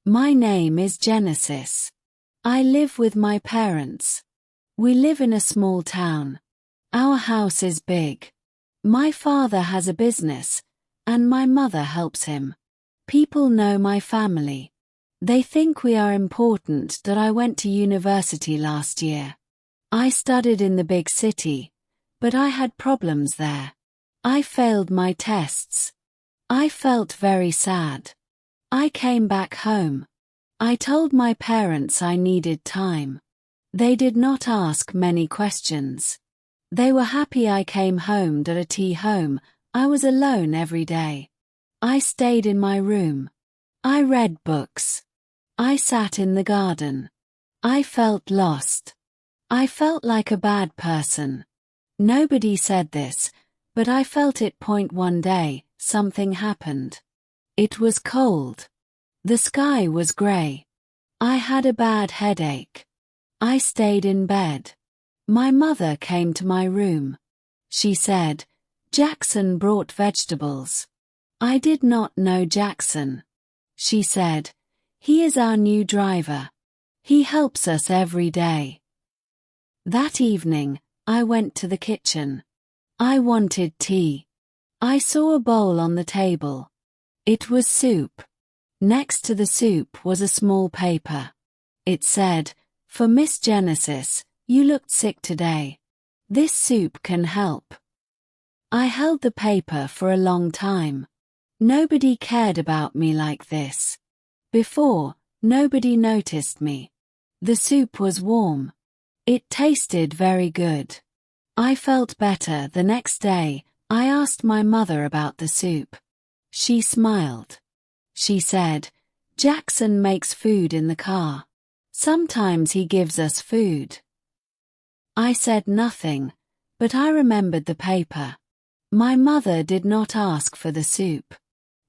My name is Genesis. I live with my parents. We live in a small town. Our house is big. My father has a business, and my mother helps him. People know my family. They think we are important that I went to university last year. I studied in the big city, but I had problems there. I failed my tests. I felt very sad. I came back home. I told my parents I needed time. They did not ask many questions. They were happy I came home to a tea home. I was alone every day. I stayed in my room. I read books. I sat in the garden. I felt lost. I felt like a bad person. Nobody said this, but I felt it. One day, something happened. It was cold. The sky was gray. I had a bad headache. I stayed in bed. My mother came to my room. She said, "Jackson brought vegetables." I did not know Jackson. She said, "He is our new driver. He helps us every day." That evening, I went to the kitchen. I wanted tea. I saw a bowl on the table. It was soup. Next to the soup was a small paper. It said, "For Miss Genesis, you looked sick today. This soup can help." I held the paper for a long time. Nobody cared about me like this. Before, nobody noticed me. The soup was warm. It tasted very good. I felt better the next day. I asked my mother about the soup. She smiled. She said, "Jackson makes food in the car. Sometimes he gives us food." I said nothing, but I remembered the paper. My mother did not ask for the soup.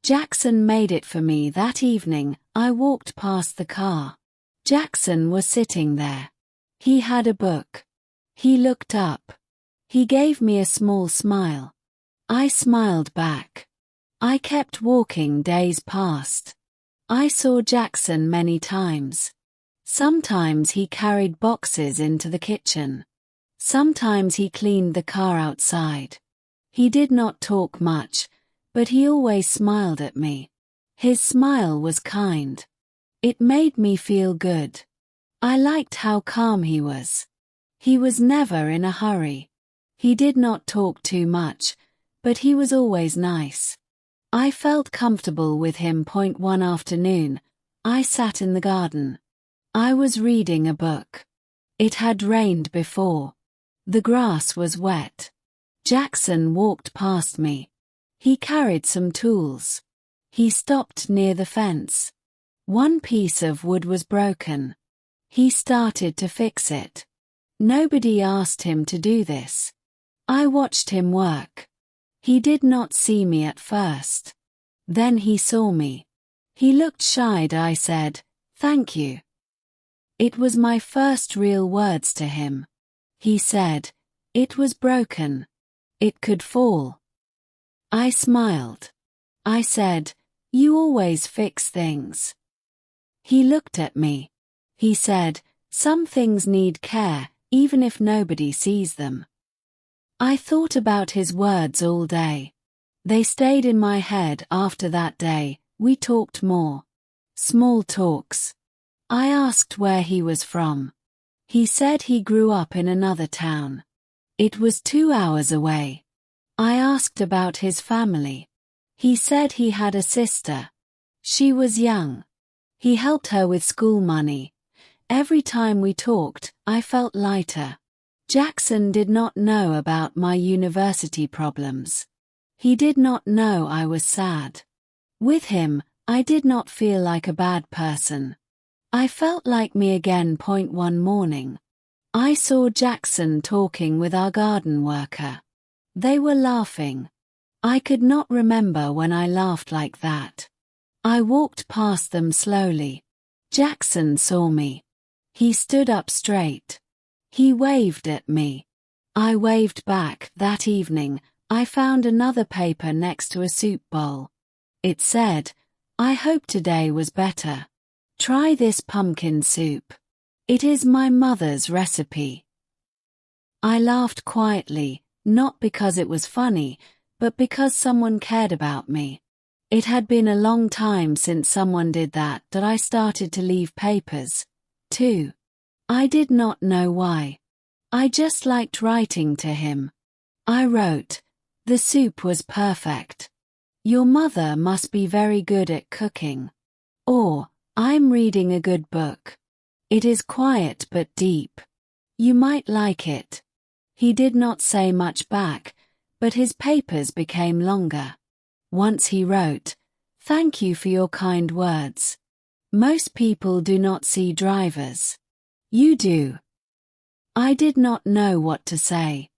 Jackson made it for me that evening. I walked past the car. Jackson was sitting there. He had a book. He looked up. He gave me a small smile. I smiled back. I kept walking. Days passed. I saw Jackson many times. Sometimes he carried boxes into the kitchen. Sometimes he cleaned the car outside. He did not talk much, but he always smiled at me. His smile was kind. It made me feel good. I liked how calm he was. He was never in a hurry. He did not talk too much, but he was always nice. I felt comfortable with him. One afternoon, I sat in the garden. I was reading a book. It had rained before. The grass was wet. Jackson walked past me. He carried some tools. He stopped near the fence. One piece of wood was broken. He started to fix it. Nobody asked him to do this. I watched him work. He did not see me at first. Then he saw me. He looked shy. I said, "Thank you." It was my first real words to him. He said, "It was broken. It could fall." I smiled. I said, "You always fix things." He looked at me. He said, "Some things need care, even if nobody sees them." I thought about his words all day. They stayed in my head. After that day, we talked more. Small talks. I asked where he was from. He said he grew up in another town. It was 2 hours away. I asked about his family. He said he had a sister. She was young. He helped her with school money. Every time we talked, I felt lighter. Jackson did not know about my university problems. He did not know I was sad. With him, I did not feel like a bad person. I felt like me again. One morning, I saw Jackson talking with our garden worker. They were laughing. I could not remember when I laughed like that. I walked past them slowly. Jackson saw me. He stood up straight. He waved at me. I waved back. That evening, I found another paper next to a soup bowl. It said, "I hope today was better." Try this pumpkin soup. It is my mother's recipe. I laughed quietly, not because it was funny, but because someone cared about me. It had been a long time since someone did that I started to leave papers, too. I did not know why. I just liked writing to him. I wrote, "The soup was perfect. Your mother must be very good at cooking." Or, "I'm reading a good book. It is quiet but deep. You might like it." He did not say much back, but his papers became longer. Once he wrote, "Thank you for your kind words. Most people do not see drivers. You do." I did not know what to say.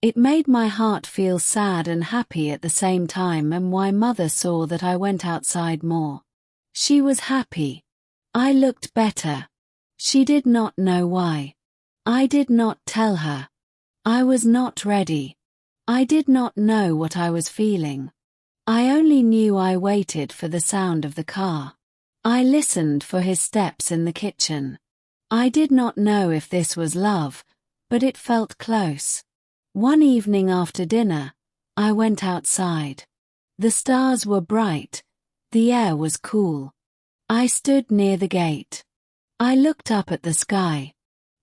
It made my heart feel sad and happy at the same time, and my mother saw that I went outside more. She was happy. I looked better. She did not know why. I did not tell her. I was not ready. I did not know what I was feeling. I only knew I waited for the sound of the car. I listened for his steps in the kitchen. I did not know if this was love, but it felt close. One evening after dinner, I went outside. The stars were bright. The air was cool. I stood near the gate. I looked up at the sky.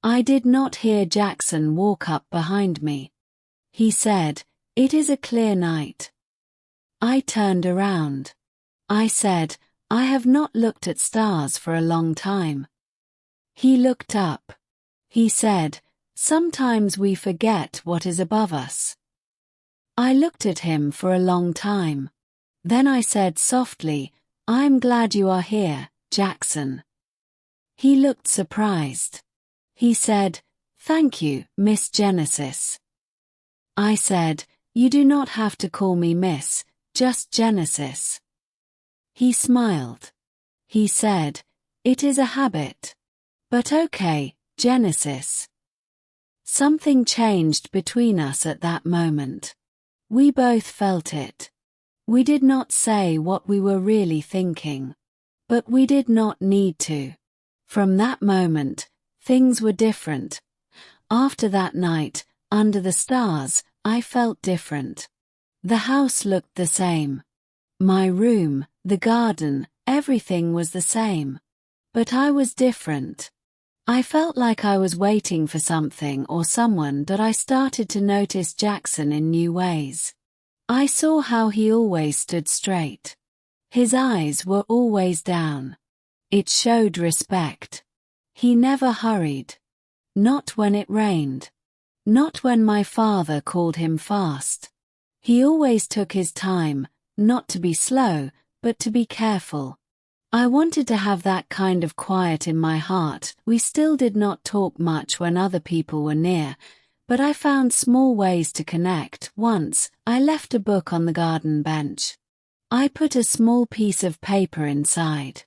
I did not hear Jackson walk up behind me. He said, "It is a clear night." I turned around. I said, "I have not looked at stars for a long time." He looked up. He said, "Sometimes we forget what is above us." I looked at him for a long time. Then I said softly, "I'm glad you are here, Jackson." He looked surprised. He said, "Thank you, Miss Genesis." I said, "You do not have to call me Miss, just Genesis." He smiled. He said, "It is a habit. But okay, Genesis." Something changed between us at that moment. We both felt it. We did not say what we were really thinking. But we did not need to. From that moment, things were different. After that night, under the stars, I felt different. The house looked the same. My room, the garden, everything was the same. But I was different. I felt like I was waiting for something or someone. I started to notice Jackson in new ways. I saw how he always stood straight. His eyes were always down. It showed respect. He never hurried. Not when it rained. Not when my father called him fast. He always took his time, not to be slow, but to be careful. I wanted to have that kind of quiet in my heart. We still did not talk much when other people were near, but I found small ways to connect. Once, I left a book on the garden bench. I put a small piece of paper inside.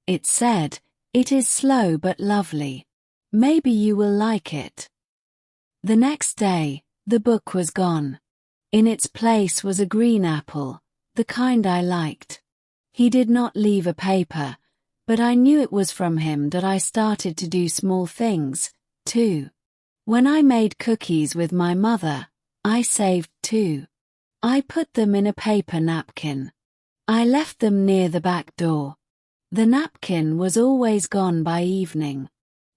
It said, "It is slow but lovely. Maybe you will like it." The next day, the book was gone. In its place was a green apple, the kind I liked. He did not leave a paper, but I knew it was from him. I started to do small things, too. When I made cookies with my mother, I saved too. I put them in a paper napkin. I left them near the back door. The napkin was always gone by evening.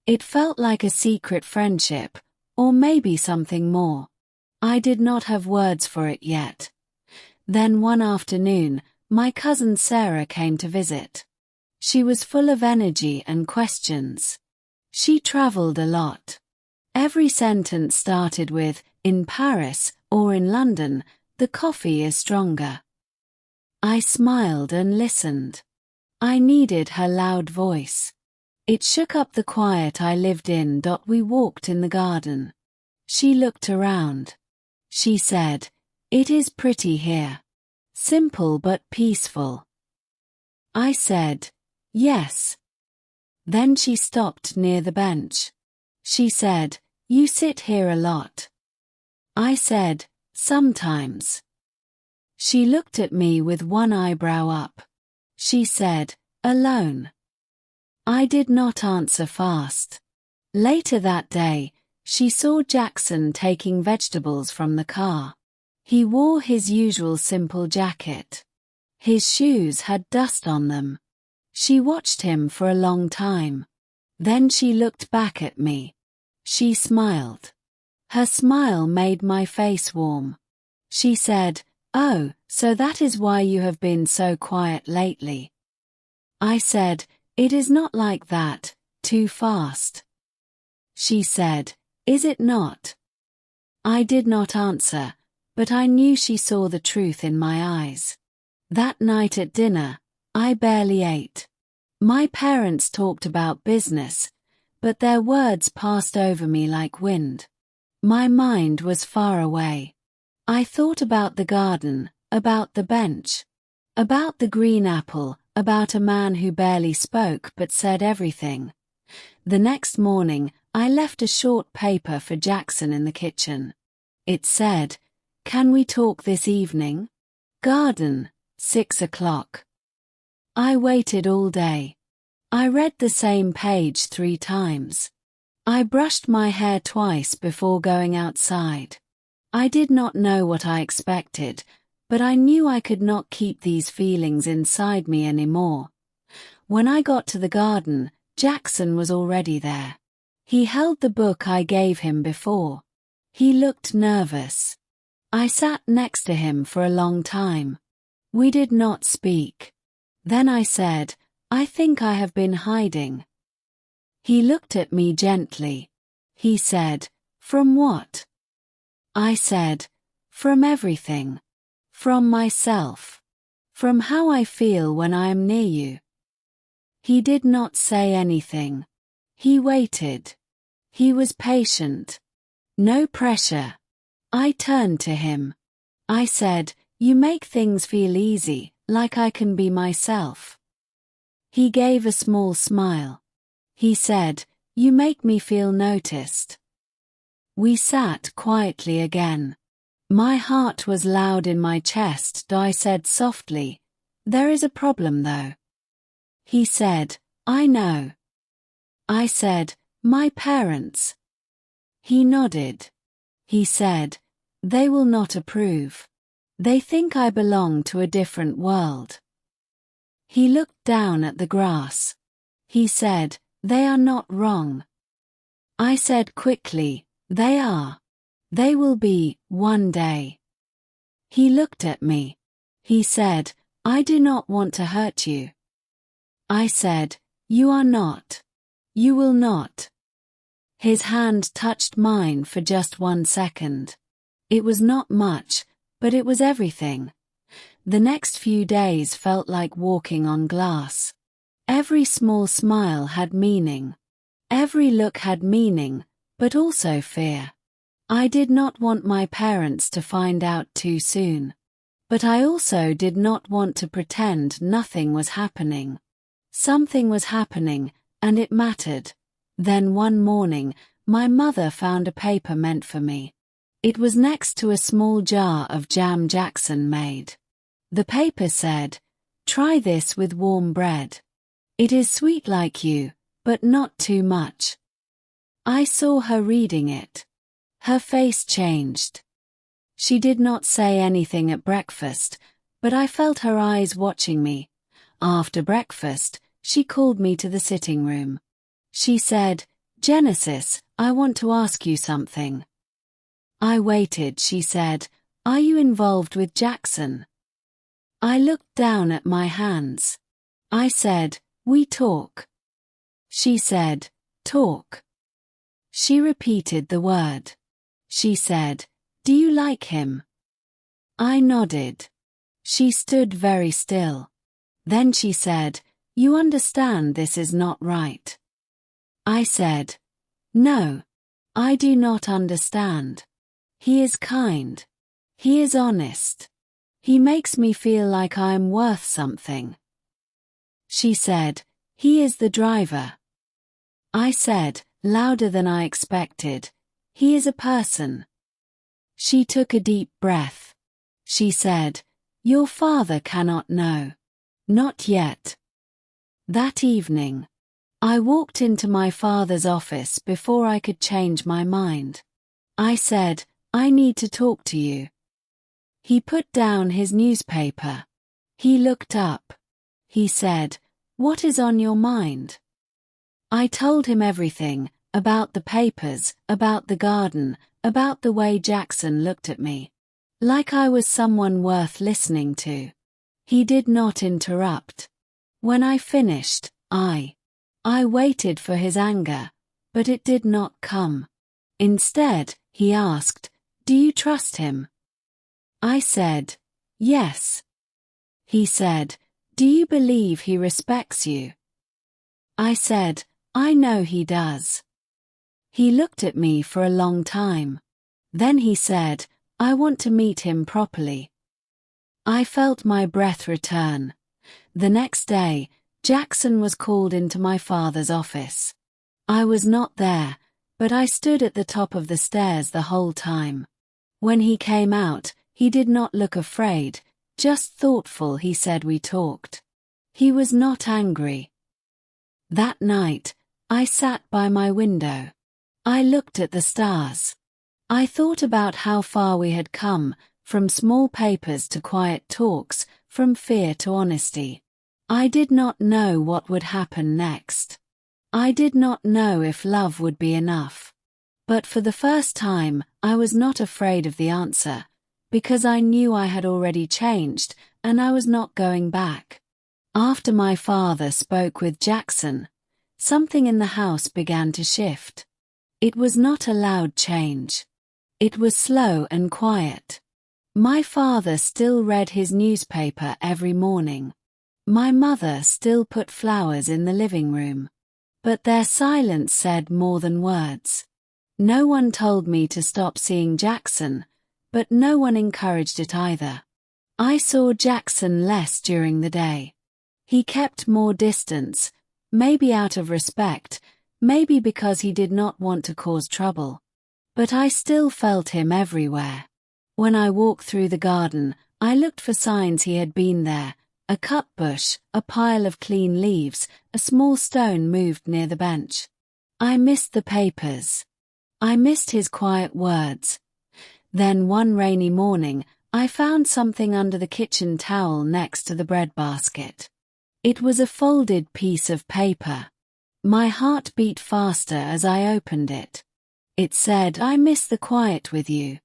It felt like a secret friendship, or maybe something more. I did not have words for it yet. Then one afternoon, my cousin Sarah came to visit. She was full of energy and questions. She traveled a lot. Every sentence started with, "In Paris," or "In London, the coffee is stronger." I smiled and listened. I needed her loud voice. It shook up the quiet I lived in. We walked in the garden. She looked around. She said, "It is pretty here. Simple but peaceful." I said, "Yes." Then she stopped near the bench. She said, "You sit here a lot." I said, "Sometimes." She looked at me with one eyebrow up. She said, "Alone?" I did not answer fast. Later that day, she saw Jackson taking vegetables from the car. He wore his usual simple jacket. His shoes had dust on them. She watched him for a long time. Then she looked back at me. She smiled. Her smile made my face warm. She said, "Oh, so that is why you have been so quiet lately." I said, "It is not like that, too fast." She said, "Is it not?" I did not answer, but I knew she saw the truth in my eyes. That night at dinner, I barely ate. My parents talked about business, but their words passed over me like wind. My mind was far away. I thought about the garden, about the bench, about the green apple, about a man who barely spoke but said everything. The next morning, I left a short paper for Jackson in the kitchen. It said, "Can we talk this evening? Garden, 6 o'clock." I waited all day. I read the same page 3 times. I brushed my hair twice before going outside. I did not know what I expected, but I knew I could not keep these feelings inside me anymore. When I got to the garden, Jackson was already there. He held the book I gave him before. He looked nervous. I sat next to him for a long time. We did not speak. Then I said, "I think I have been hiding." He looked at me gently. He said, "From what?" I said, "From everything. From myself. From how I feel when I am near you." He did not say anything. He waited. He was patient. No pressure. I turned to him. I said, "You make things feel easy, like I can be myself." He gave a small smile. He said, "You make me feel noticed." We sat quietly again. My heart was loud in my chest. I said softly, "There is a problem though." He said, "I know." I said, "My parents." He nodded. He said, "They will not approve. They think I belong to a different world." He looked down at the grass. He said, "They are not wrong." I said quickly, "They are. They will be, one day." He looked at me. He said, "I do not want to hurt you." I said, "You are not. You will not." His hand touched mine for just 1 second. It was not much, but it was everything. The next few days felt like walking on glass. Every small smile had meaning. Every look had meaning, but also fear. I did not want my parents to find out too soon. But I also did not want to pretend nothing was happening. Something was happening, and it mattered. Then one morning, my mother found a paper meant for me. It was next to a small jar of jam Jackson made. The paper said, "Try this with warm bread. It is sweet like you, but not too much." I saw her reading it. Her face changed. She did not say anything at breakfast, but I felt her eyes watching me. After breakfast, she called me to the sitting room. She said, "Genesis, I want to ask you something." I waited. She said, "Are you involved with Jackson?" I looked down at my hands. I said, "We talk." She said, "Talk." She repeated the word. She said, "Do you like him?" I nodded. She stood very still. Then she said, "You understand this is not right." I said, "No. I do not understand. He is kind. He is honest. He makes me feel like I am worth something." She said, "He is the driver." I said, louder than I expected, "He is a person." She took a deep breath. She said, "Your father cannot know. Not yet." That evening, I walked into my father's office before I could change my mind. I said, "I need to talk to you." He put down his newspaper. He looked up. He said, "What is on your mind?" I told him everything, about the papers, about the garden, about the way Jackson looked at me. Like I was someone worth listening to. He did not interrupt. When I finished, I waited for his anger, but it did not come. Instead, he asked, "Do you trust him?" I said, "Yes." He said, "Do you believe he respects you?" I said, "I know he does." He looked at me for a long time. Then he said, "I want to meet him properly." I felt my breath return. The next day, Jackson was called into my father's office. I was not there, but I stood at the top of the stairs the whole time. When he came out, he did not look afraid, just thoughtful. He said we talked. He was not angry. That night, I sat by my window. I looked at the stars. I thought about how far we had come, from small papers to quiet talks, from fear to honesty. I did not know what would happen next. I did not know if love would be enough. But for the first time, I was not afraid of the answer, because I knew I had already changed, and I was not going back. After my father spoke with Jackson, something in the house began to shift. It was not a loud change. It was slow and quiet. My father still read his newspaper every morning. My mother still put flowers in the living room. But their silence said more than words. No one told me to stop seeing Jackson, but no one encouraged it either. I saw Jackson less during the day. He kept more distance, maybe out of respect, maybe because he did not want to cause trouble. But I still felt him everywhere. When I walked through the garden, I looked for signs he had been there. A cut bush, a pile of clean leaves, a small stone moved near the bench. I missed the papers. I missed his quiet words. Then one rainy morning, I found something under the kitchen towel next to the bread basket. It was a folded piece of paper. My heart beat faster as I opened it. It said, "I miss the quiet with you.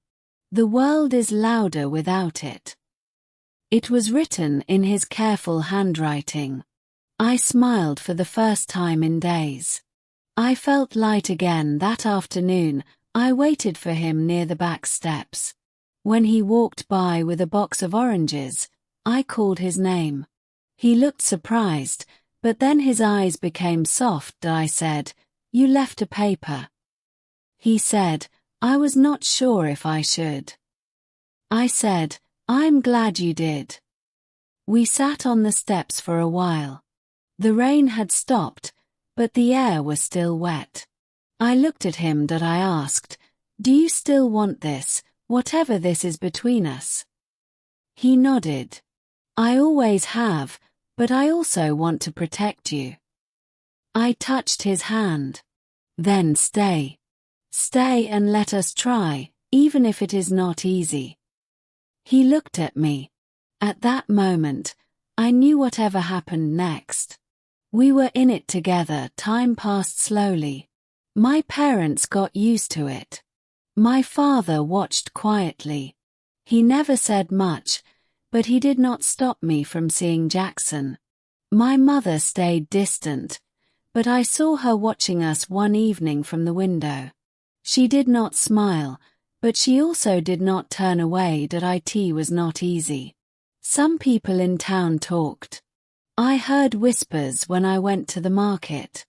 The world is louder without it." It was written in his careful handwriting. I smiled for the first time in days. I felt light again that afternoon. I waited for him near the back steps. When he walked by with a box of oranges, I called his name. He looked surprised, but then his eyes became soft. I said, "You left a paper." He said, "I was not sure if I should." I said, "I'm glad you did." We sat on the steps for a while. The rain had stopped, but the air was still wet. I looked at him and I asked, "Do you still want this, whatever this is between us?" He nodded. "I always have, but I also want to protect you." I touched his hand. "Then stay. Stay and let us try, even if it is not easy." He looked at me. At that moment, I knew whatever happened next. We were in it together. Time passed slowly. My parents got used to it. My father watched quietly. He never said much, but he did not stop me from seeing Jackson. My mother stayed distant, but I saw her watching us one evening from the window. She did not smile, but she also did not turn away. It was not easy. Some people in town talked. I heard whispers when I went to the market.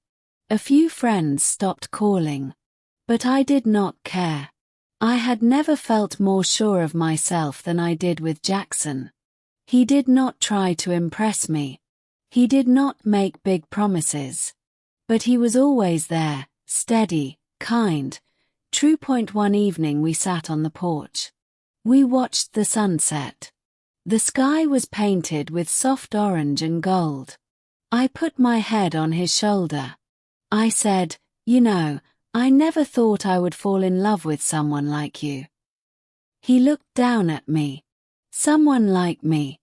A few friends stopped calling. But I did not care. I had never felt more sure of myself than I did with Jackson. He did not try to impress me. He did not make big promises. But he was always there, steady, kind, true. One evening we sat on the porch. We watched the sunset. The sky was painted with soft orange and gold. I put my head on his shoulder. I said, "You know, I never thought I would fall in love with someone like you." He looked down at me. "Someone like me?"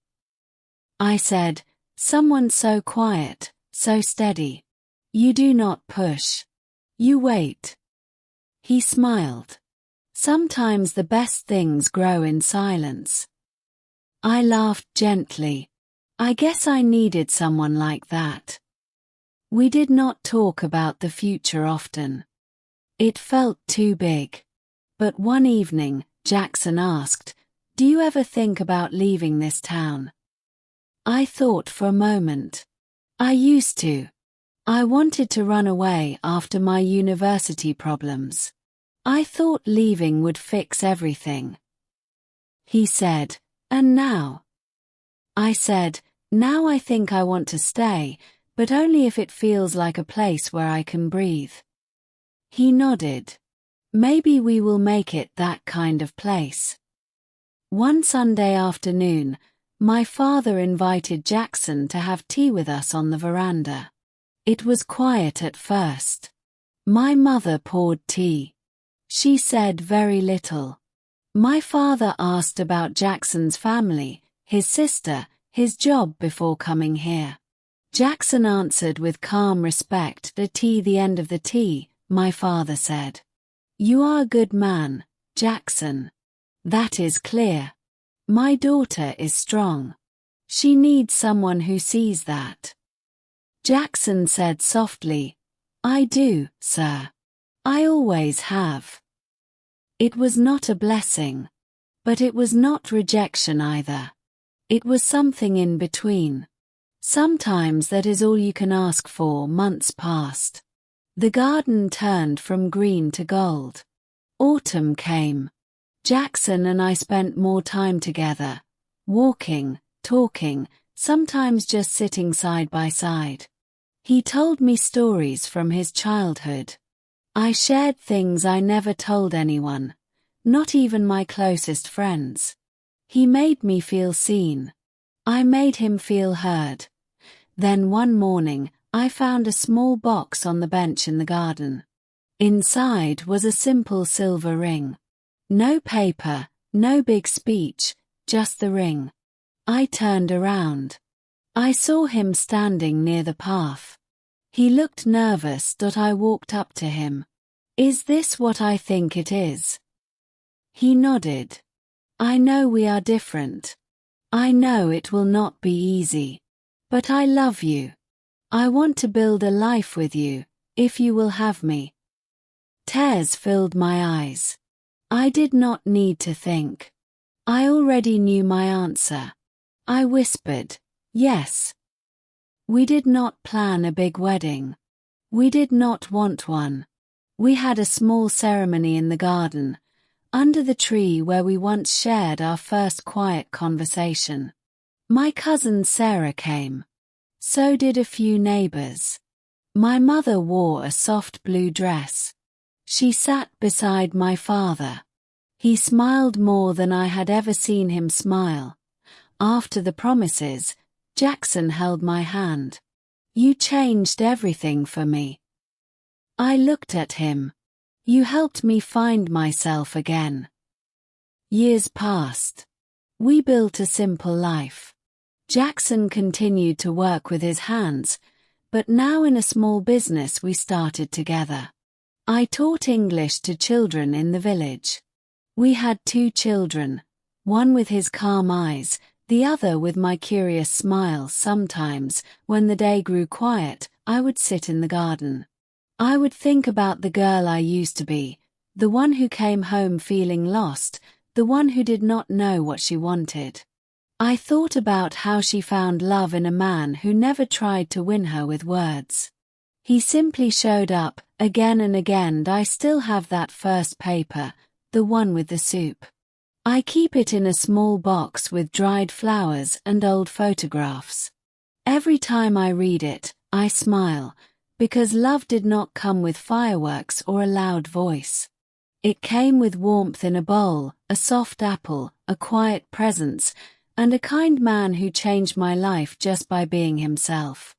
I said, "Someone so quiet, so steady. You do not push. You wait." He smiled. "Sometimes the best things grow in silence." I laughed gently. I guess I needed someone like that. We did not talk about the future often. It felt too big. But one evening, Jackson asked, "Do you ever think about leaving this town?" I thought for a moment. I used to. I wanted to run away after my university problems. I thought leaving would fix everything. He said, "And now?" I said, "Now I think I want to stay, but only if it feels like a place where I can breathe." He nodded. "Maybe we will make it that kind of place." One Sunday afternoon, my father invited Jackson to have tea with us on the veranda. It was quiet at first. My mother poured tea. She said very little. My father asked about Jackson's family, his sister, his job before coming here. Jackson answered with calm respect. The end of the tea, my father said, "You are a good man, Jackson. That is clear. My daughter is strong. She needs someone who sees that." Jackson said softly, "I do, sir. I always have." It was not a blessing. But it was not rejection either. It was something in between. Sometimes that is all you can ask for. Months passed. The garden turned from green to gold. Autumn came. Jackson and I spent more time together, walking, talking, sometimes just sitting side by side. He told me stories from his childhood. I shared things I never told anyone, not even my closest friends. He made me feel seen. I made him feel heard. Then one morning, I found a small box on the bench in the garden. Inside was a simple silver ring. No paper, no big speech, just the ring. I turned around. I saw him standing near the path. He looked nervous. I walked up to him. "Is this what I think it is?" He nodded. "I know we are different. I know it will not be easy. But I love you. I want to build a life with you, if you will have me." Tears filled my eyes. I did not need to think. I already knew my answer. I whispered, "Yes." We did not plan a big wedding. We did not want one. We had a small ceremony in the garden, under the tree where we once shared our first quiet conversation. My cousin Sarah came. So did a few neighbors. My mother wore a soft blue dress. She sat beside my father. He smiled more than I had ever seen him smile. After the promises, Jackson held my hand. "You changed everything for me." I looked at him. "You helped me find myself again." Years passed. We built a simple life. Jackson continued to work with his hands, but now in a small business we started together. I taught English to children in the village. We had 2 children, one with his calm eyes, the other with my curious smile. Sometimes, when the day grew quiet, I would sit in the garden. I would think about the girl I used to be, the one who came home feeling lost, the one who did not know what she wanted. I thought about how she found love in a man who never tried to win her with words. He simply showed up, again and again. I still have that first paper, the one with the soup. I keep it in a small box with dried flowers and old photographs. Every time I read it, I smile, because love did not come with fireworks or a loud voice. It came with warmth in a bowl, a soft apple, a quiet presence, and a kind man who changed my life just by being himself.